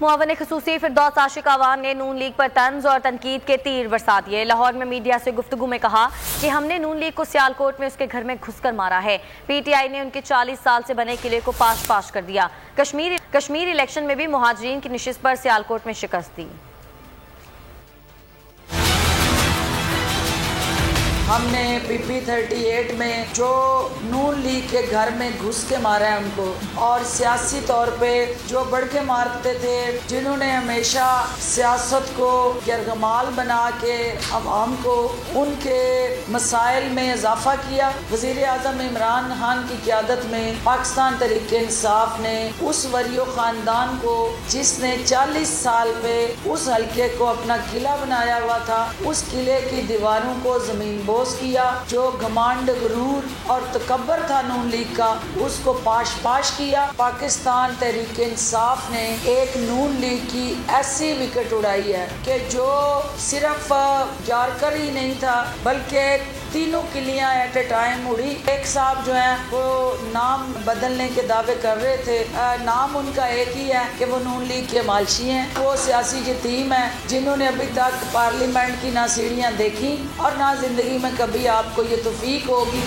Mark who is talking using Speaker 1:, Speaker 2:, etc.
Speaker 1: मुआवन खसूसी फिरदौस आशिक आवान ने नून लीग पर तंज और तनकीद के तीर बरसा दिए। लाहौर में मीडिया से गुफ्तगू में कहा कि हमने नून लीग को सियालकोट में उसके घर में घुसकर मारा है। PTI ने उनके 40 साल से बने किले को पाश कर दिया। कश्मीर इलेक्शन में भी मुहाजिरीन की नशिस्त पर सियालकोट में शिकस्त दी।
Speaker 2: हमने PP 38 में जो नून लीग के घर में घुस के मारा है उनको, और सियासी तौर पे जो बढ़ के मारते थे, जिन्होंने हमेशा सियासत को यरगमाल बना के अवाम को उनके मसाइल में इजाफा किया। वज़ीर आज़म इमरान खान की क़यादत में पाकिस्तान तहरीक इंसाफ ने उस वरियो ख़ानदान को जिसने 40 साल पे उस हल्के को अपना किला बनाया हुआ था, उस किले की दीवारों को ज़मीन बोस किया। जो घमंड, गुरूर और तकब्बर था नून लीग का, उसको पाश किया। पाकिस्तान तहरीक इंसाफ ने एक नून लीग की ऐसी विकेट उड़ाई है कि जो सिर्फ जारकर ही नहीं था बल्कि तीनों किलियां एट ए टाइम उड़ी। एक साहब जो है वो नाम बदलने के दावे कर रहे थे, नाम उनका एक ही है कि वो नून लीग के मालशी हैं। वो सियासी यतीम है जिन्होंने अभी तक पार्लियामेंट की ना सीढ़ियां देखी और ना जिंदगी में कभी आपको ये तौफीक होगी।